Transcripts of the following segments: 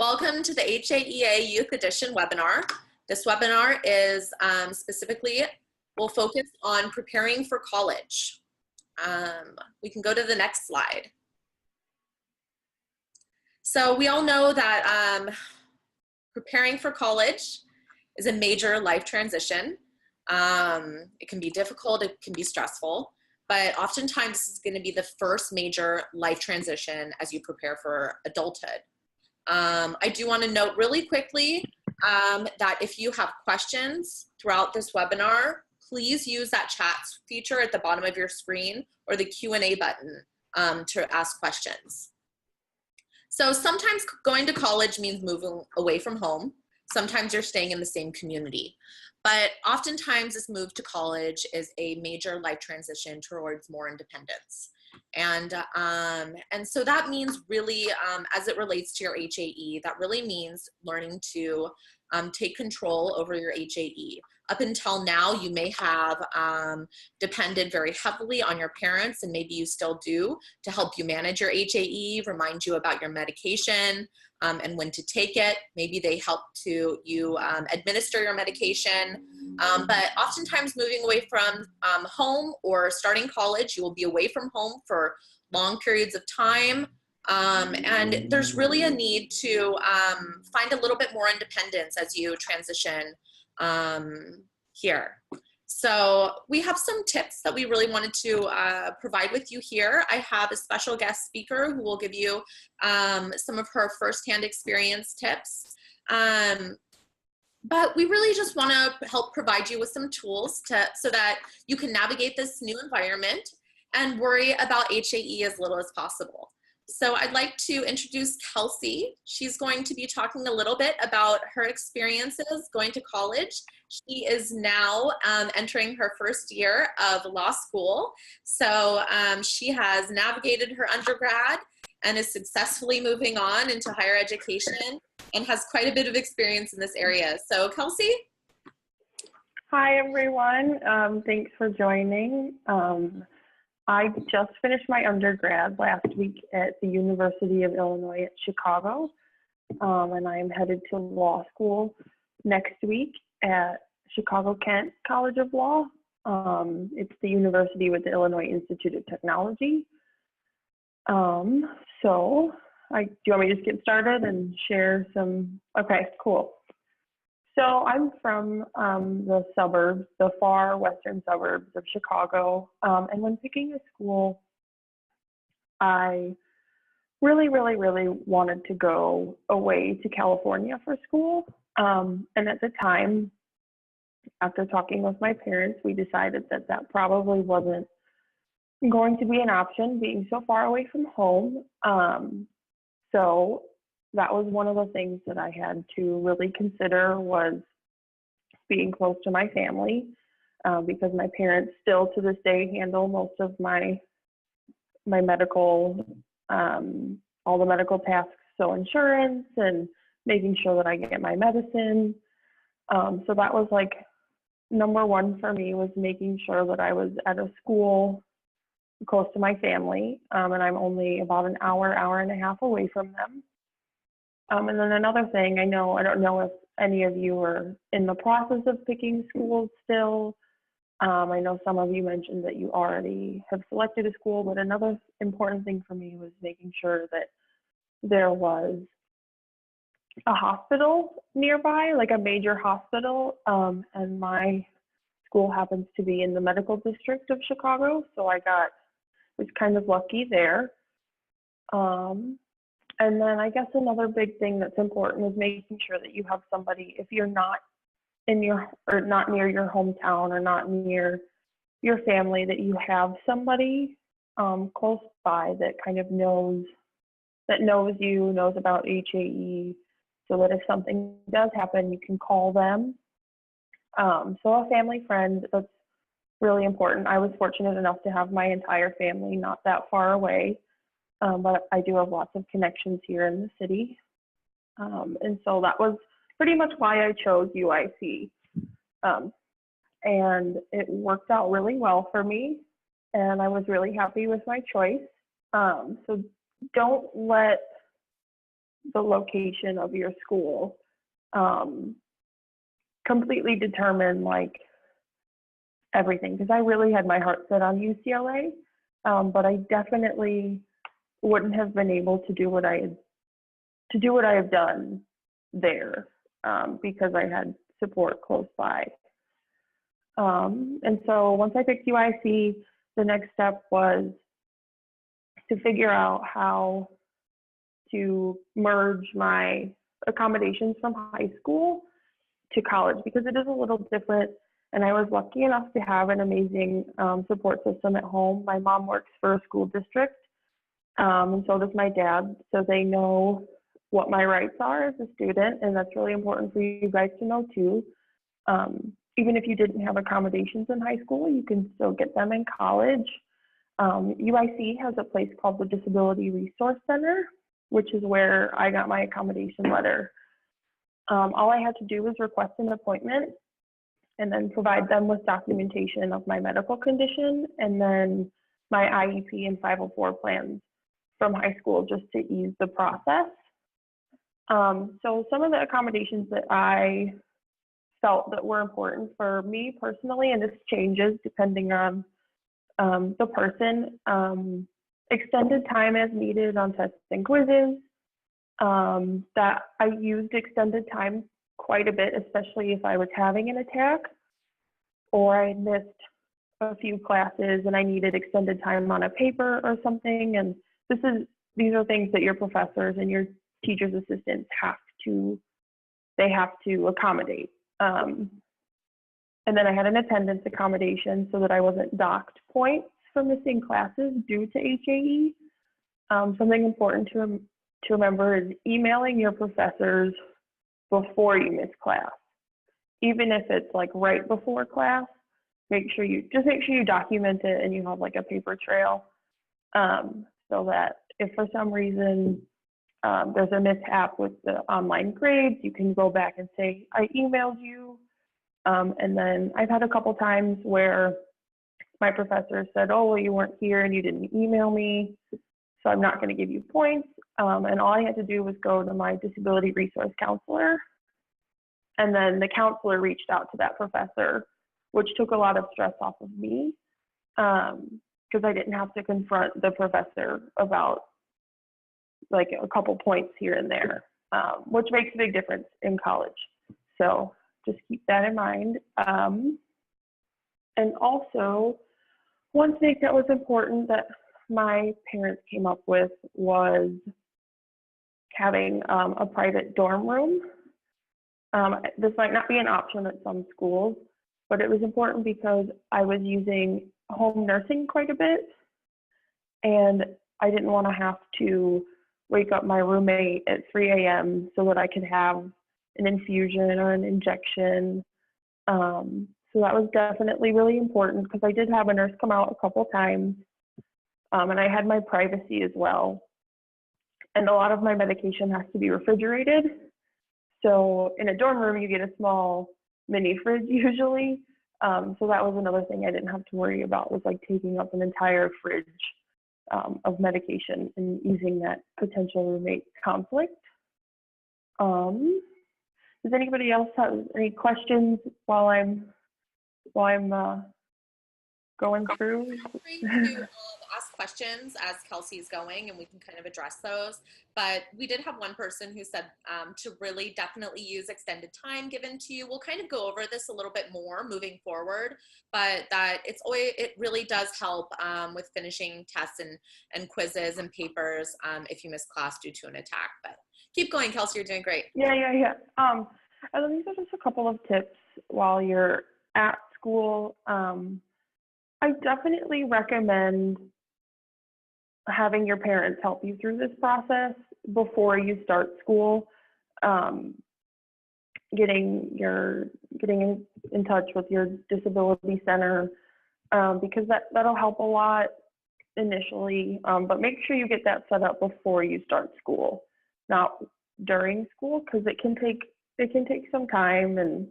Welcome to the HAEA Youth Edition webinar. This webinar is specifically, will focus on preparing for college. We can go to the next slide. So we all know that preparing for college is a major life transition. It can be difficult, it can be stressful, but oftentimes this is going to be the first major life transition as you prepare for adulthood. I do want to note really quickly that if you have questions throughout this webinar, please use that chat feature at the bottom of your screen or the Q&A button to ask questions. So sometimes going to college means moving away from home. Sometimes you're staying in the same community. But oftentimes this move to college is a major life transition towards more independence. And so that means really, as it relates to your HAE, that really means learning to take control over your HAE. Up until now, you may have depended very heavily on your parents, and maybe you still do, to help you manage your HAE, remind you about your medication and when to take it. Maybe they help to you administer your medication. But oftentimes moving away from home or starting college, you will be away from home for long periods of time. And there's really a need to find a little bit more independence as you transition here. So we have some tips that we really wanted to provide with you here. I have a special guest speaker who will give you some of her firsthand experience tips. But we really just want to help provide you with some tools so that you can navigate this new environment and worry about HAE as little as possible. So I'd like to introduce Kelsey. She's going to be talking a little bit about her experiences going to college. She is now entering her first year of law school. So she has navigated her undergrad and is successfully moving on into higher education and has quite a bit of experience in this area. So Kelsey? Hi everyone, thanks for joining. I just finished my undergrad last week at the University of Illinois at Chicago, and I'm headed to law school next week at Chicago-Kent College of Law. It's the university with the Illinois Institute of Technology. So do you want me to just get started and share some? Okay, cool. So I'm from the suburbs, the far western suburbs of Chicago. And when picking a school, I really wanted to go away to California for school. And at the time, after talking with my parents, we decided that that probably wasn't going to be an option, being so far away from home. So that was one of the things that I had to really consider, was being close to my family, because my parents still to this day handle most of my medical, all the medical tasks, so insurance and making sure that I get my medicine. So that was like number one for me, was making sure that I was at a school close to my family, and I'm only about an hour and a half away from them. And then another thing, I don't know if any of you are in the process of picking schools still. I know some of you mentioned that you already have selected a school, but another important thing for me was making sure that there was a hospital nearby, like a major hospital, and my school happens to be in the medical district of Chicago, so I was kind of lucky there. And then I guess another big thing that's important is making sure that you have somebody, if you're not not near your hometown or not near your family, that you have somebody close by that kind of knows you, knows about HAE, so that if something does happen, you can call them. So a family friend, that's really important. I was fortunate enough to have my entire family not that far away. But I do have lots of connections here in the city. And so that was pretty much why I chose UIC. And it worked out really well for me, and I was really happy with my choice. So don't let the location of your school completely determine like everything, because I really had my heart set on UCLA, but I definitely wouldn't have been able to do what I have done there because I had support close by. And so once I picked UIC, the next step was to figure out how to merge my accommodations from high school to college, because it is a little different. And I was lucky enough to have an amazing support system at home. My mom works for a school district, and so does my dad. So they know what my rights are as a student, and that's really important for you guys to know too. Even if you didn't have accommodations in high school, you can still get them in college. UIC has a place called the Disability Resource Center, which is where I got my accommodation letter. All I had to do was request an appointment and then provide them with documentation of my medical condition and then my IEP and 504 plans from high school, just to ease the process. So some of the accommodations that I felt that were important for me personally, and this changes depending on the person, extended time as needed on tests and quizzes. That I used extended time quite a bit, especially if I was having an attack or I missed a few classes and I needed extended time on a paper or something. And these are things that your professors and your teacher's assistants have to accommodate. And then I had an attendance accommodation so that I wasn't docked points for missing classes due to HAE. Something important to remember is emailing your professors before you miss class. Even if it's like right before class, make sure you document it and you have like a paper trail, so that if for some reason there's a mishap with the online grades, you can go back and say, I emailed you. And then I've had a couple times where my professor said, oh, well, you weren't here and you didn't email me, so I'm not going to give you points. And all I had to do was go to my disability resource counselor. And then the counselor reached out to that professor, which took a lot of stress off of me, because I didn't have to confront the professor about like a couple points here and there, which makes a big difference in college. So just keep that in mind. And also, one thing that was important that my parents came up with was having a private dorm room. This might not be an option at some schools, but it was important because I was using home nursing quite a bit, and I didn't want to have to wake up my roommate at 3 a.m. so that I could have an infusion or an injection. So that was definitely really important because I did have a nurse come out a couple times, and I had my privacy as well. And a lot of my medication has to be refrigerated. So in a dorm room, you get a small mini fridge usually. So that was another thing I didn't have to worry about, was like taking up an entire fridge of medication and using that potential roommate conflict. Does anybody else have any questions while I'm going through? Feel free to ask questions as Kelsey's going, and we can kind of address those. But we did have one person who said to really definitely use extended time given to you. We'll kind of go over this a little bit more moving forward, but that it really does help with finishing tests and quizzes and papers if you miss class due to an attack. But keep going, Kelsey, you're doing great. Yeah. And these are just a couple of tips while you're at school. I definitely recommend having your parents help you through this process before you start school. Getting in touch with your disability center, because that'll help a lot initially. But make sure you get that set up before you start school, not during school, because it can take some time. And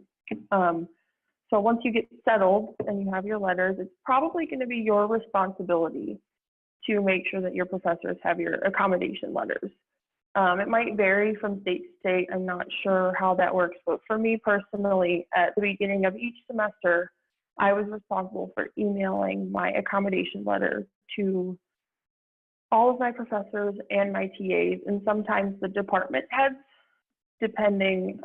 so once you get settled and you have your letters, it's probably going to be your responsibility to make sure that your professors have your accommodation letters. It might vary from state to state. I'm not sure how that works, but for me personally, at the beginning of each semester, I was responsible for emailing my accommodation letter to all of my professors and my TAs, and sometimes the department heads, depending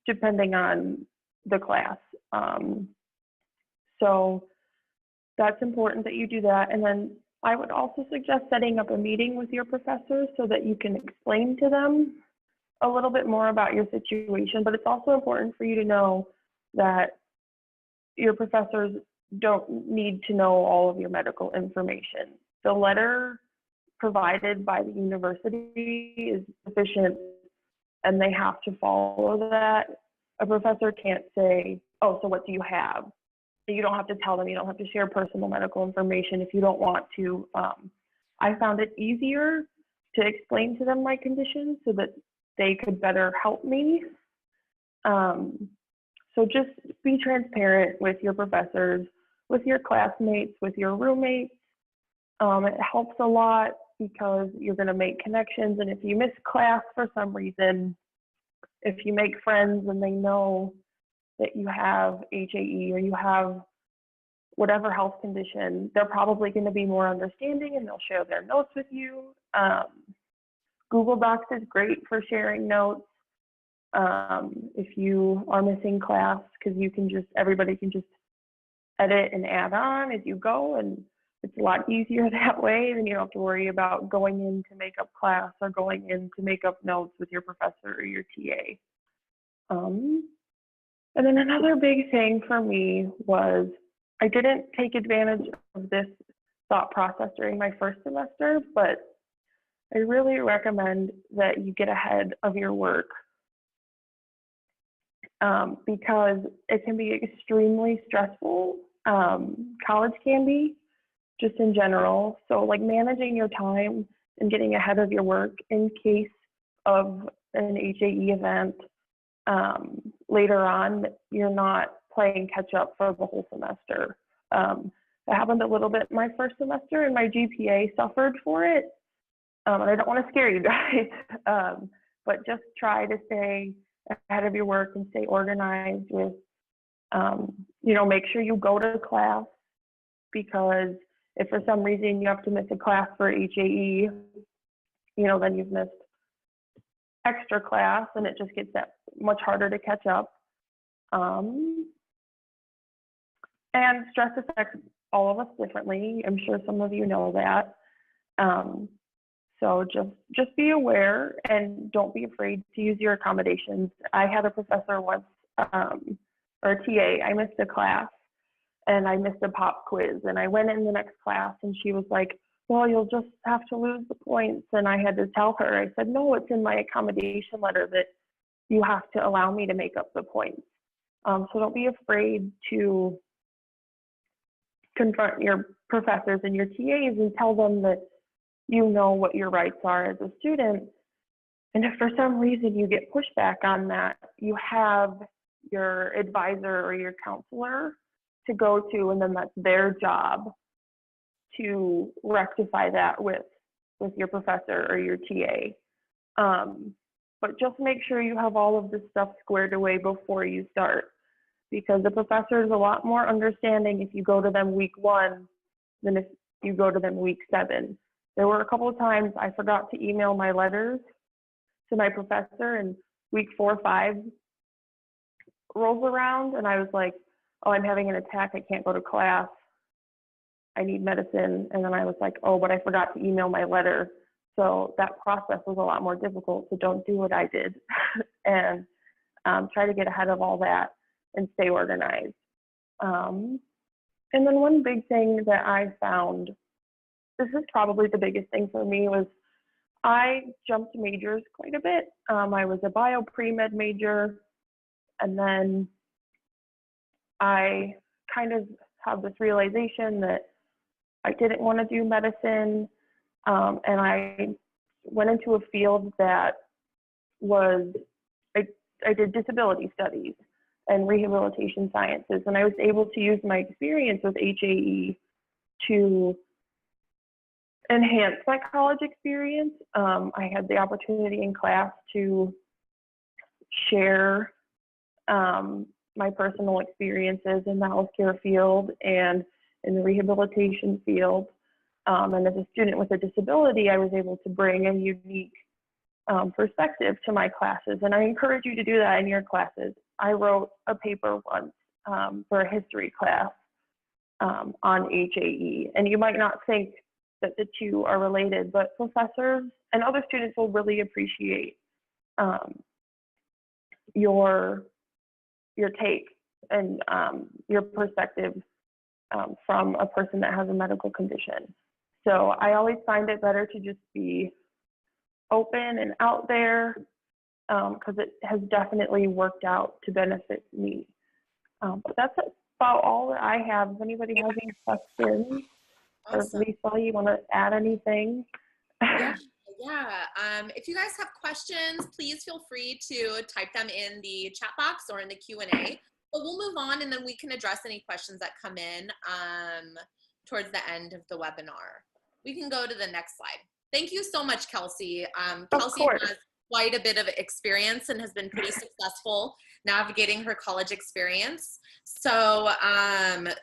depending on the class. So that's important that you do that. And then I would also suggest setting up a meeting with your professors so that you can explain to them a little bit more about your situation. But it's also important for you to know that your professors don't need to know all of your medical information. The letter provided by the university is sufficient and they have to follow that. A professor can't say, oh, so what do you have? You don't have to tell them, you don't have to share personal medical information if you don't want to. I found it easier to explain to them my condition so that they could better help me. So just be transparent with your professors, with your classmates, with your roommates. It helps a lot because you're going to make connections, and if you miss class for some reason, if you make friends and they know that you have HAE or you have whatever health condition, they're probably going to be more understanding and they'll share their notes with you. Google Docs is great for sharing notes. If you are missing class, because everybody can just edit and add on as you go, and it's a lot easier that way. Then you don't have to worry about going in to make up class or going in to make up notes with your professor or your TA. And then another big thing for me was I didn't take advantage of this thought process during my first semester, but I really recommend that you get ahead of your work because it can be extremely stressful. College can be, just in general. So like managing your time and getting ahead of your work in case of an HAE event later on, you're not playing catch up for the whole semester. That happened a little bit my first semester and my GPA suffered for it. And I don't want to scare you guys, but just try to stay ahead of your work and stay organized with, make sure you go to class, because if for some reason you have to miss a class for HAE, then you've missed extra class and it just gets that much harder to catch up. And stress affects all of us differently. I'm sure some of you know that. So just be aware and don't be afraid to use your accommodations. I had a professor once, or a TA, I missed a class and I missed a pop quiz, and I went in the next class and she was like, well, you'll just have to lose the points. And I had to tell her, I said, no, it's in my accommodation letter that you have to allow me to make up the points. So don't be afraid to confront your professors and your TAs and tell them that you know what your rights are as a student. And if for some reason you get pushback on that, you have your advisor or your counselor to go to, and then that's their job to rectify that with your professor or your TA. But just make sure you have all of this stuff squared away before you start, because the professor is a lot more understanding if you go to them week 1 than if you go to them week 7. There were a couple of times I forgot to email my letters to my professor, and week 4 or 5 rolls around and I was like, oh, I'm having an attack, I can't go to class, I need medicine. And then I was like, oh, but I forgot to email my letter. So that process was a lot more difficult. So don't do what I did and try to get ahead of all that and stay organized. And then one big thing that I found, this is probably the biggest thing for me, was I jumped majors quite a bit. I was a bio pre-med major, and then I kind of have this realization that I didn't want to do medicine, and I went into a field that was, I did disability studies and rehabilitation sciences, and I was able to use my experience with HAE to enhance my college experience. I had the opportunity in class to share my personal experiences in the healthcare field and in the rehabilitation field. And as a student with a disability, I was able to bring a unique perspective to my classes. And I encourage you to do that in your classes. I wrote a paper once for a history class on HAE. And you might not think that the two are related, but professors and other students will really appreciate your take and your perspective from a person that has a medical condition. So I always find it better to just be open and out there because it has definitely worked out to benefit me. But that's about all that I have. If anybody has any questions, Awesome. or Lisa, you want to add anything? Yeah. If you guys have questions, please feel free to type them in the chat box or in the Q&A. But we'll move on, and then we can address any questions that come in towards the end of the webinar. We can go to the next slide. Thank you so much, Kelsey. Kelsey has quite a bit of experience and has been pretty successful navigating her college experience. So,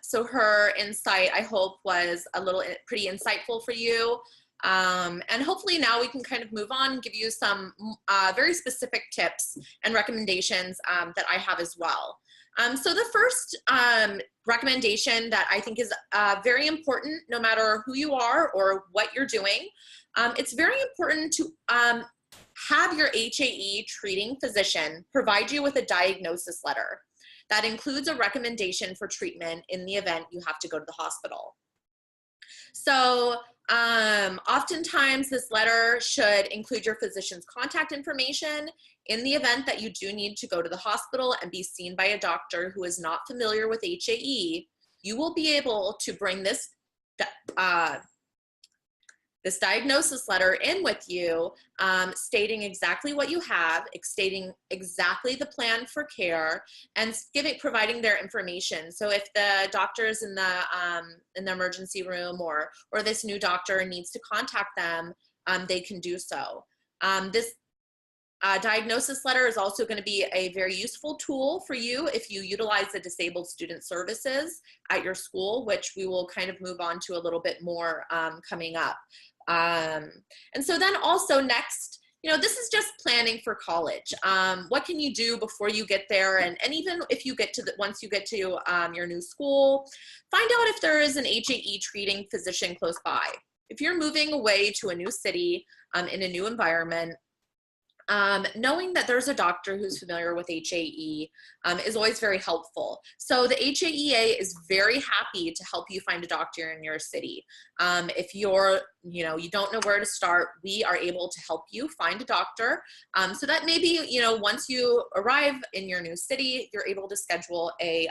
so her insight, I hope, was pretty insightful for you. And hopefully now we can kind of move on and give you some very specific tips and recommendations that I have as well. So the first recommendation that I think is very important, no matter who you are or what you're doing, it's very important to have your HAE treating physician provide you with a diagnosis letter that includes a recommendation for treatment in the event you have to go to the hospital. So oftentimes this letter should include your physician's contact information. In the event that you do need to go to the hospital and be seen by a doctor who is not familiar with HAE, you will be able to bring this diagnosis letter in with you, stating exactly what you have, stating exactly the plan for care, and providing their information. So if the doctor is in the emergency room or this new doctor needs to contact them, they can do so. This diagnosis letter is also going to be a very useful tool for you if you utilize the disabled student services at your school, which we will kind of move on to a little bit more coming up. And so then also next, this is just planning for college. What can you do before you get there? And even if you get to once you get to your new school, find out if there is an HAE treating physician close by. If you're moving away to a new city in a new environment, knowing that there's a doctor who's familiar with HAE is always very helpful. So the HAEA is very happy to help you find a doctor in your city. If you don't know where to start, we are able to help you find a doctor. So that maybe, once you arrive in your new city, you're able to schedule a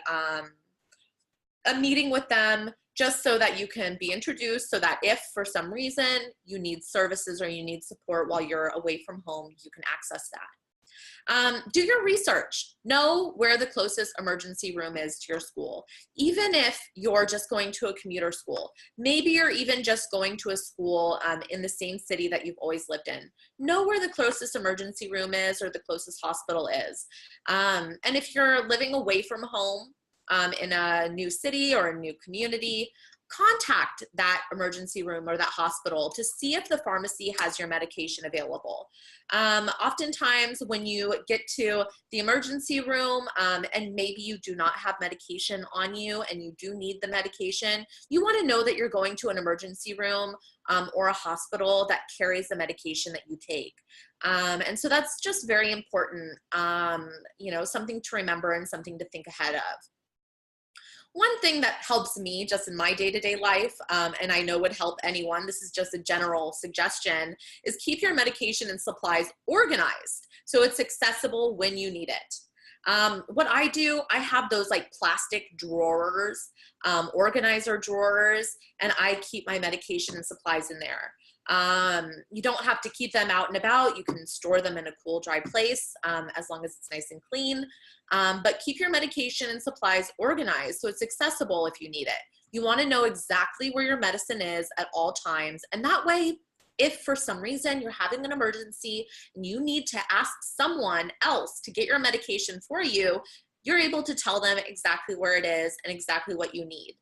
meeting with them, just so that you can be introduced, so that if for some reason you need services or you need support while you're away from home, you can access that. Do your research. Know where the closest emergency room is to your school. Even if you're just going to a commuter school, maybe you're even just going to a school in the same city that you've always lived in. Know where the closest emergency room is or the closest hospital is. And if you're living away from home, in a new city or a new community, contact that emergency room or that hospital to see if the pharmacy has your medication available. Oftentimes when you get to the emergency room and maybe you do not have medication on you and you do need the medication, you want to know that you're going to an emergency room or a hospital that carries the medication that you take. And so that's just very important, something to remember and something to think ahead of. One thing that helps me just in my day-to-day life, and I know would help anyone, this is just a general suggestion, is keep your medication and supplies organized so it's accessible when you need it. What I do, I have those like plastic drawers, organizer drawers, and I keep my medication and supplies in there. You don't have to keep them out and about. You can store them in a cool, dry place as long as it's nice and clean. But keep your medication and supplies organized so it's accessible if you need it. You want to know exactly where your medicine is at all times. And that way, if for some reason you're having an emergency and you need to ask someone else to get your medication for you, you're able to tell them exactly where it is and exactly what you need.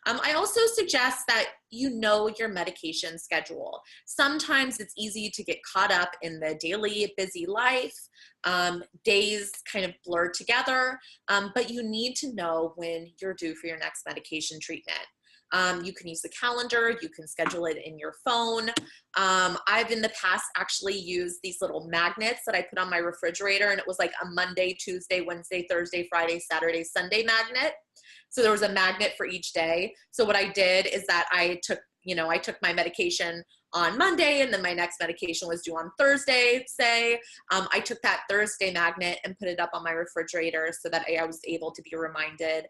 I also suggest that you know your medication schedule. Sometimes it's easy to get caught up in the daily busy life. Days kind of blur together, but you need to know when you're due for your next medication treatment. You can use the calendar, you can schedule it in your phone. I've in the past actually used these little magnets that I put on my refrigerator, and it was like a Monday, Tuesday, Wednesday, Thursday, Friday, Saturday, Sunday magnet. So there was a magnet for each day. So what I did is that I took my medication on Monday, and then my next medication was due on Thursday, say. I took that Thursday magnet and put it up on my refrigerator so that I was able to be reminded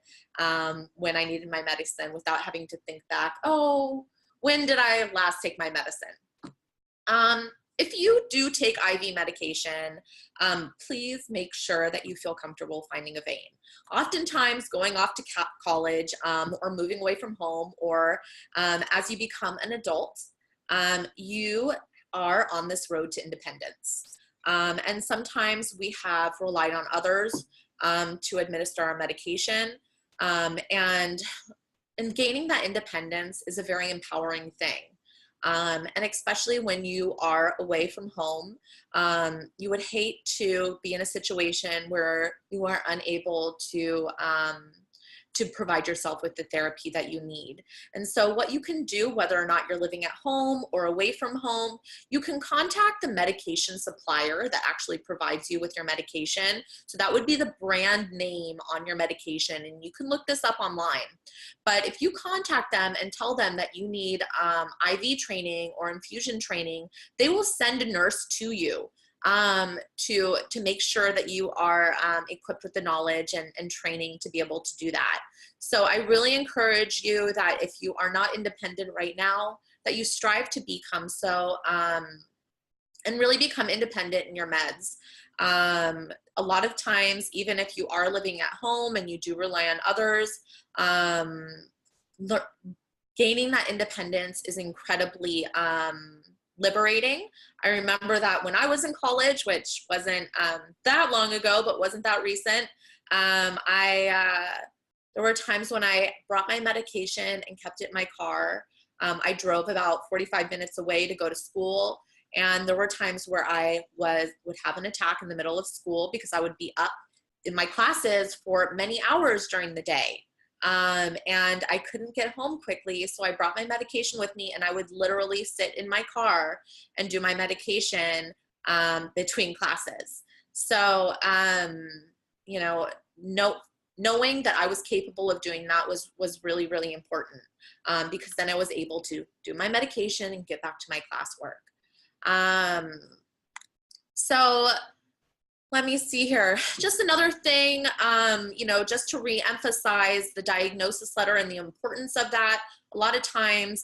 when I needed my medicine without having to think back, oh, when did I last take my medicine? If you do take IV medication, please make sure that you feel comfortable finding a vein. Oftentimes, going off to college or moving away from home, or as you become an adult, you are on this road to independence. And sometimes we have relied on others to administer our medication. And gaining that independence is a very empowering thing. And especially when you are away from home, you would hate to be in a situation where you are unable to provide yourself with the therapy that you need. And so what you can do, whether or not you're living at home or away from home, you can contact the medication supplier that actually provides you with your medication. So that would be the brand name on your medication, and you can look this up online. But if you contact them and tell them that you need IV training or infusion training, they will send a nurse to you to make sure that you are equipped with the knowledge and training to be able to do that. So I really encourage you that if you are not independent right now, that you strive to become so and really become independent in your meds. A lot of times, even if you are living at home and you do rely on others, gaining that independence is incredibly liberating. I remember that when I was in college, which wasn't that long ago, but wasn't that recent, there were times when I brought my medication and kept it in my car. I drove about 45 minutes away to go to school, and there were times where I would have an attack in the middle of school because I would be up in my classes for many hours during the day. And I couldn't get home quickly, so I brought my medication with me, and I would literally sit in my car and do my medication between classes. So, knowing that I was capable of doing that was really, really important, because then I was able to do my medication and get back to my classwork. So let me see here. Just another thing, just to re-emphasize the diagnosis letter and the importance of that. A lot of times,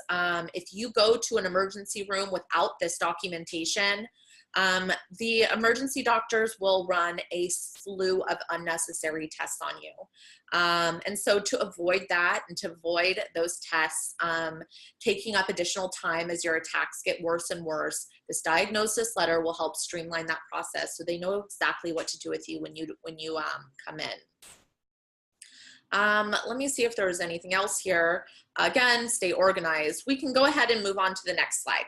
if you go to an emergency room without this documentation, the emergency doctors will run a slew of unnecessary tests on you. And so to avoid that and to avoid those tests taking up additional time as your attacks get worse and worse, this diagnosis letter will help streamline that process so they know exactly what to do with you when you come in. Let me see if there's anything else here. Again, stay organized. We can go ahead and move on to the next slide.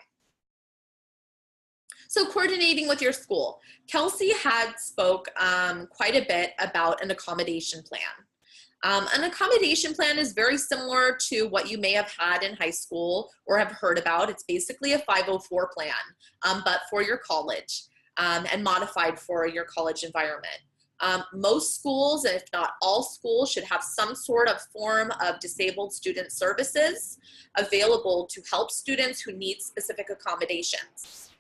So coordinating with your school. Kelsey had spoke quite a bit about an accommodation plan. An accommodation plan is very similar to what you may have had in high school or have heard about. It's basically a 504 plan, but for your college and modified for your college environment. Most schools, if not all schools, should have some sort of form of disabled student services available to help students who need specific accommodations.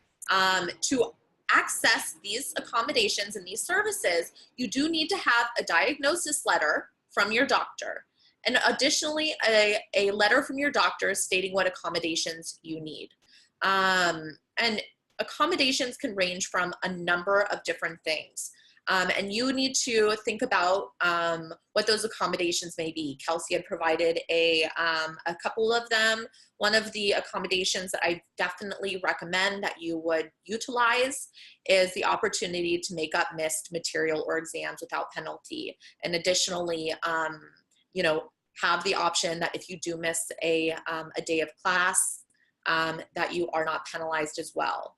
To access these accommodations and these services, you do need to have a diagnosis letter from your doctor, and additionally, a letter from your doctor stating what accommodations you need. And accommodations can range from a number of different things. And you need to think about what those accommodations may be. Kelsey had provided a couple of them. One of the accommodations that I definitely recommend that you would utilize is the opportunity to make up missed material or exams without penalty. And additionally, you know, have the option that if you do miss a day of class, that you are not penalized as well.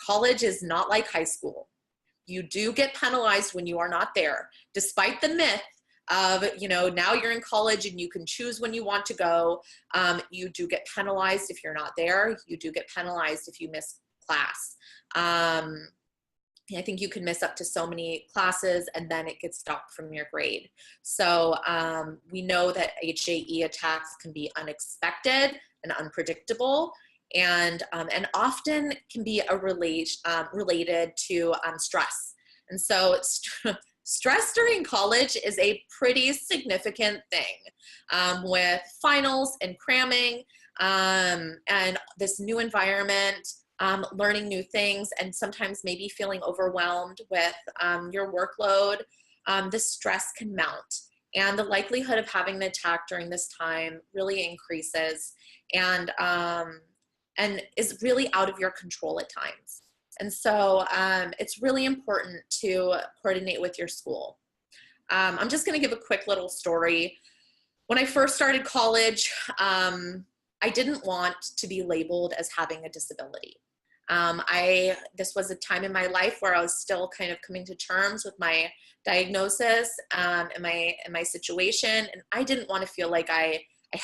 College is not like high school. You do get penalized when you are not there, despite the myth of, you know, now you're in college and you can choose when you want to go. You do get penalized if you're not there. You do get penalized if you miss class. I think you can miss up to so many classes and then it gets stopped from your grade. So we know that HAE attacks can be unexpected and unpredictable, and often can be related to stress. And so stress during college is a pretty significant thing, with finals and cramming, and this new environment, learning new things, and sometimes maybe feeling overwhelmed with your workload. The stress can mount, and the likelihood of having an attack during this time really increases, and is really out of your control at times. And so it's really important to coordinate with your school. I'm just going to give a quick little story. When I first started college, I didn't want to be labeled as having a disability. This was a time in my life where I was still kind of coming to terms with my diagnosis, and my situation, and I didn't want to feel like I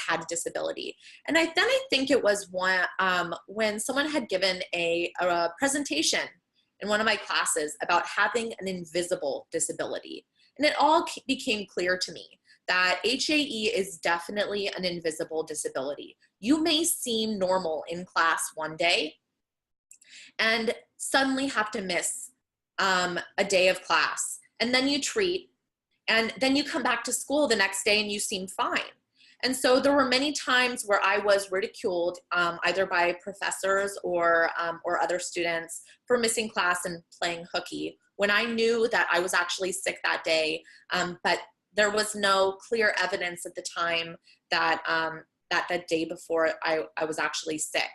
had a disability. And then I think it was when someone had given a presentation in one of my classes about having an invisible disability. And it all became clear to me that HAE is definitely an invisible disability. You may seem normal in class one day and suddenly have to miss a day of class. And then you treat, and then you come back to school the next day and you seem fine. And so there were many times where I was ridiculed, either by professors or other students, for missing class and playing hooky, when I knew that I was actually sick that day, but there was no clear evidence at the time that that day before I was actually sick.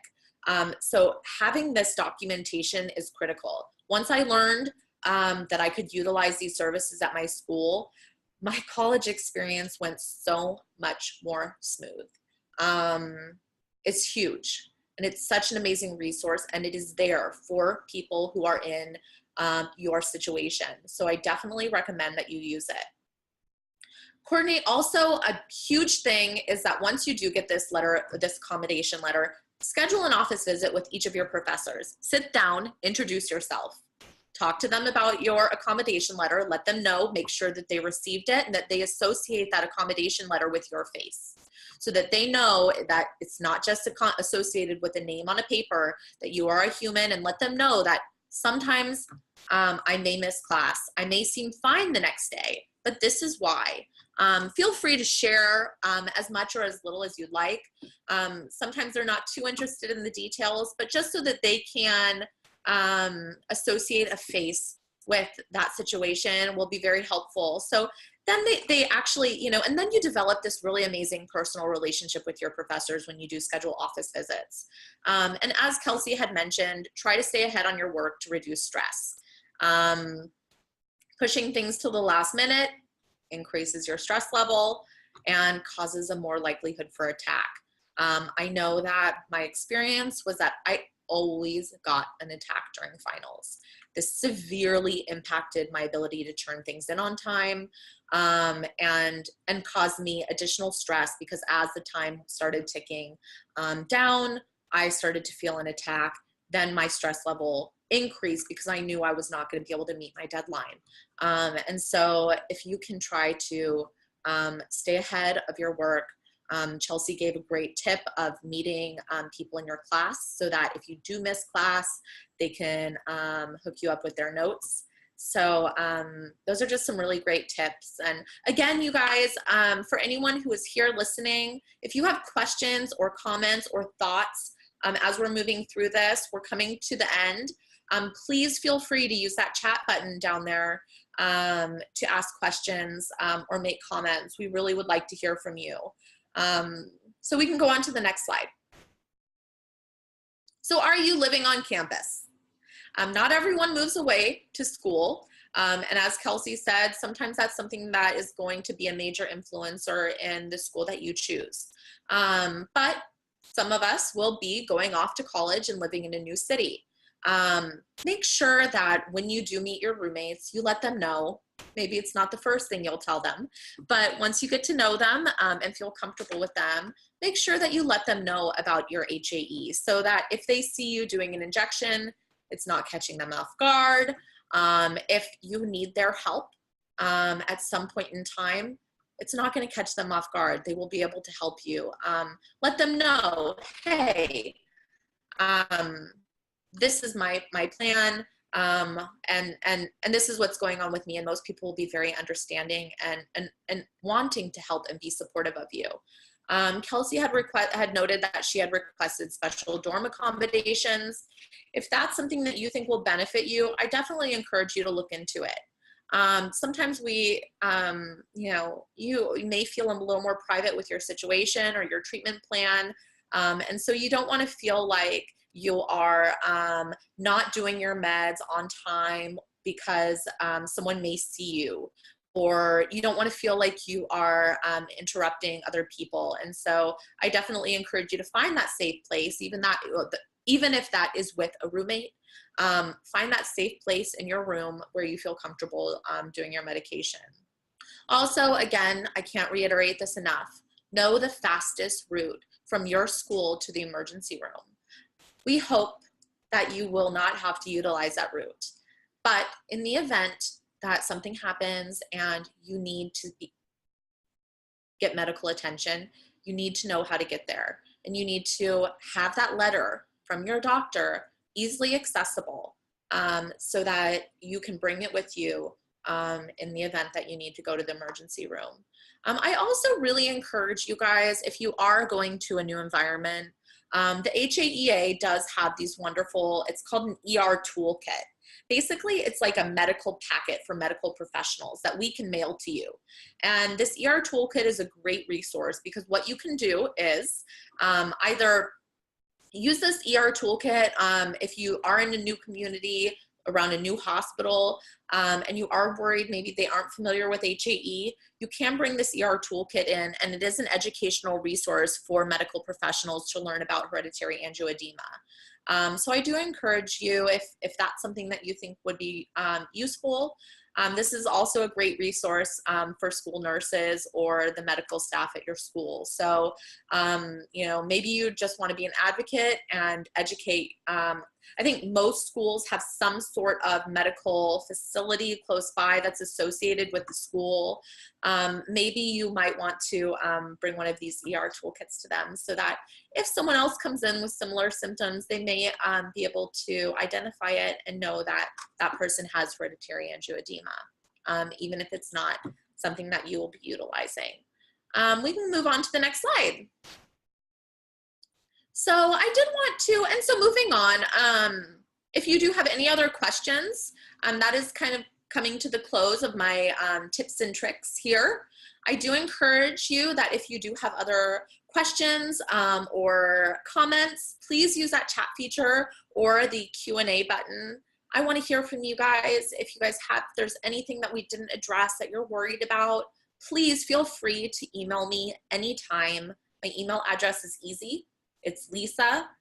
So having this documentation is critical. Once I learned that I could utilize these services at my school, my college experience went so much more smooth. It's huge, and it's such an amazing resource, and it is there for people who are in your situation. So I definitely recommend that you use it. Coordinate. Also, a huge thing is that once you do get this letter, this accommodation letter, schedule an office visit with each of your professors. Sit down, introduce yourself. Talk to them about your accommodation letter, let them know, make sure that they received it and that they associate that accommodation letter with your face, so that they know that it's not just associated with a name on a paper, that you are a human, and let them know that sometimes I may miss class. I may seem fine the next day, but this is why. Feel free to share as much or as little as you'd like. Sometimes they're not too interested in the details, but just so that they can associate a face with that situation will be very helpful. So then they actually, you know, and then you develop this really amazing personal relationship with your professors when you do schedule office visits. And as Kelsey had mentioned, try to stay ahead on your work to reduce stress. Pushing things to the last minute increases your stress level and causes a more likelihood for attack. I know that my experience was that I always got an attack during finals. This severely impacted my ability to turn things in on time, and caused me additional stress, because as the time started ticking down, I started to feel an attack. Then my stress level increased because I knew I was not going to be able to meet my deadline. And so if you can try to stay ahead of your work, Chelsea gave a great tip of meeting people in your class, so that if you do miss class, they can hook you up with their notes. So those are just some really great tips. And again, you guys, for anyone who is here listening, if you have questions or comments or thoughts, as we're moving through this. We're coming to the end. Please feel free to use that chat button down there to ask questions or make comments. We really would like to hear from you. So we can go on to the next slide. So are you living on campus? Not everyone moves away to school. And as Kelsey said, sometimes that's something that is going to be a major influencer in the school that you choose. But some of us will be going off to college and living in a new city. Make sure that when you do meet your roommates, you let them know. Maybe it's not the first thing you'll tell them, but once you get to know them and feel comfortable with them, make sure that you let them know about your HAE so that if they see you doing an injection, it's not catching them off guard. If you need their help at some point in time, it's not going to catch them off guard. They will be able to help you. Let them know, hey, this is my plan, and this is what's going on with me, and most people will be very understanding and wanting to help and be supportive of you. Kelsey had noted that she had requested special dorm accommodations. If that's something that you think will benefit you, I definitely encourage you to look into it. Sometimes we, you may feel a little more private with your situation or your treatment plan, and so you don't want to feel like you are not doing your meds on time because someone may see you, or you don't want to feel like you are interrupting other people. And so I definitely encourage you to find that safe place, even if that is with a roommate. Find that safe place in your room where you feel comfortable doing your medication. Also, again, I can't reiterate this enough. Know the fastest route from your school to the emergency room. We hope that you will not have to utilize that route. But in the event that something happens and you need to get medical attention, you need to know how to get there. And you need to have that letter from your doctor easily accessible so that you can bring it with you in the event that you need to go to the emergency room. I also really encourage you guys, if you are going to a new environment, the HAEA does have these wonderful, it's called an ER toolkit. Basically, it's like a medical packet for medical professionals that we can mail to you. And this ER toolkit is a great resource because what you can do is either use this ER toolkit if you are in a new community, around a new hospital, and you are worried maybe they aren't familiar with HAE, you can bring this ER toolkit in, and it is an educational resource for medical professionals to learn about hereditary angioedema. So I do encourage you, if that's something that you think would be useful. This is also a great resource for school nurses or the medical staff at your school. So, maybe you just want to be an advocate and educate. I think most schools have some sort of medical facility close by that's associated with the school. Maybe you might want to bring one of these ER toolkits to them so that if someone else comes in with similar symptoms, they may be able to identify it and know that that person has hereditary angioedema, even if it's not something that you will be utilizing. We can move on to the next slide. So I did want to, and so moving on, if you do have any other questions, that is kind of coming to the close of my tips and tricks here. I do encourage you that if you do have other questions or comments, please use that chat feature or the Q&A button. I want to hear from you guys. If you guys have, if there's anything that we didn't address that you're worried about, please feel free to email me anytime. My email address is easy. It's lisa@haea.org.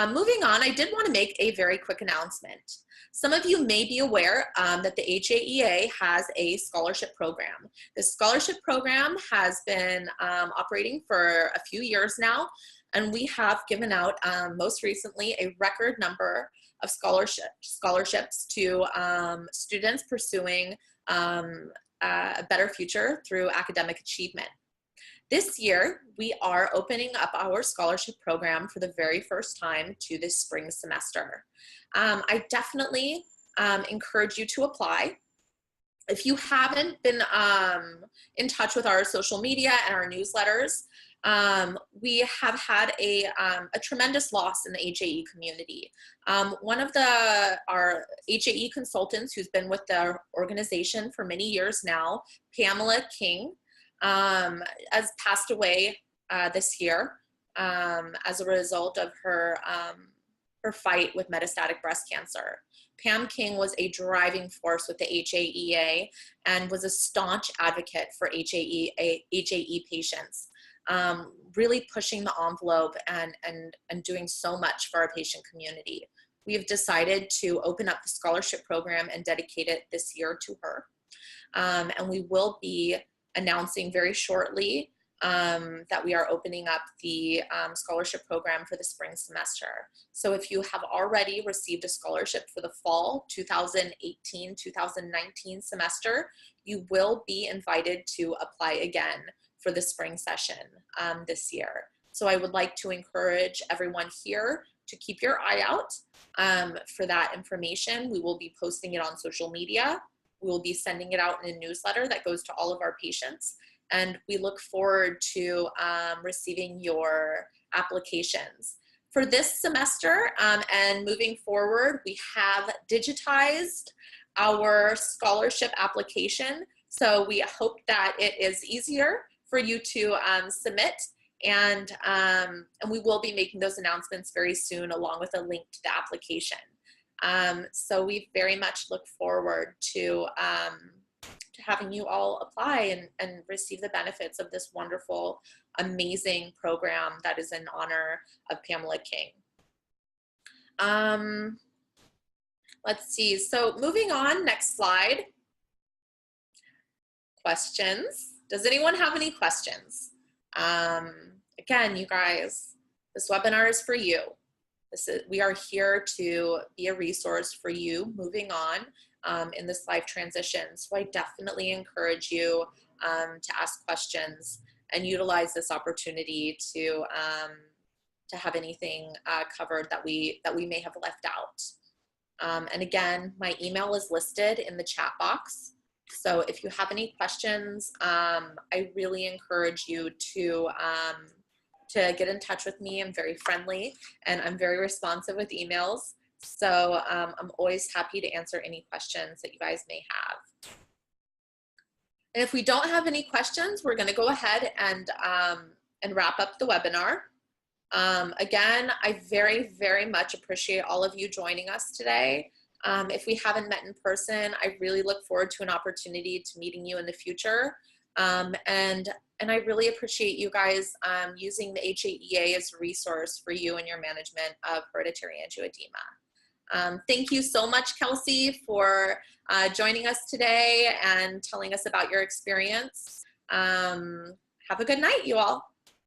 Moving on, I did want to make a very quick announcement. Some of you may be aware that the HAEA has a scholarship program. This scholarship program has been operating for a few years now, and we have given out most recently a record number of scholarships to students pursuing a better future through academic achievement. This year, we are opening up our scholarship program for the very first time to this spring semester. I definitely encourage you to apply. If you haven't been in touch with our social media and our newsletters, We have had a tremendous loss in the HAE community. One of our HAE consultants who's been with the organization for many years now, Pamela King, has passed away this year as a result of her fight with metastatic breast cancer. Pam King was a driving force with the HAEA and was a staunch advocate for HAE patients, really pushing the envelope and doing so much for our patient community. We have decided to open up the scholarship program and dedicate it this year to her. And we will be announcing very shortly that we are opening up the scholarship program for the spring semester. So if you have already received a scholarship for the fall 2018-2019 semester, you will be invited to apply again for the spring session this year. So I would like to encourage everyone here to keep your eye out for that information. We will be posting it on social media. We will be sending it out in a newsletter that goes to all of our patients. And we look forward to receiving your applications. For this semester and moving forward, we have digitized our scholarship application. So we hope that it is easier for you to submit, and we will be making those announcements very soon along with a link to the application. So we very much look forward to having you all apply and receive the benefits of this wonderful, amazing program that is in honor of Pamela King. Let's see, so moving on, next slide. Questions. Does anyone have any questions? Again, you guys, this webinar is for you. We are here to be a resource for you moving on in this life transition. So I definitely encourage you to ask questions and utilize this opportunity to have anything covered that we may have left out. And again, my email is listed in the chat box. So if you have any questions, I really encourage you to get in touch with me. I'm very friendly and I'm very responsive with emails. So I'm always happy to answer any questions that you guys may have. And if we don't have any questions, we're going to go ahead and wrap up the webinar. Again, I very, very much appreciate all of you joining us today. If we haven't met in person, I really look forward to an opportunity to meeting you in the future. And I really appreciate you guys using the HAEA as a resource for you and your management of hereditary angioedema. Thank you so much, Kelsey, for joining us today and telling us about your experience. Have a good night, you all.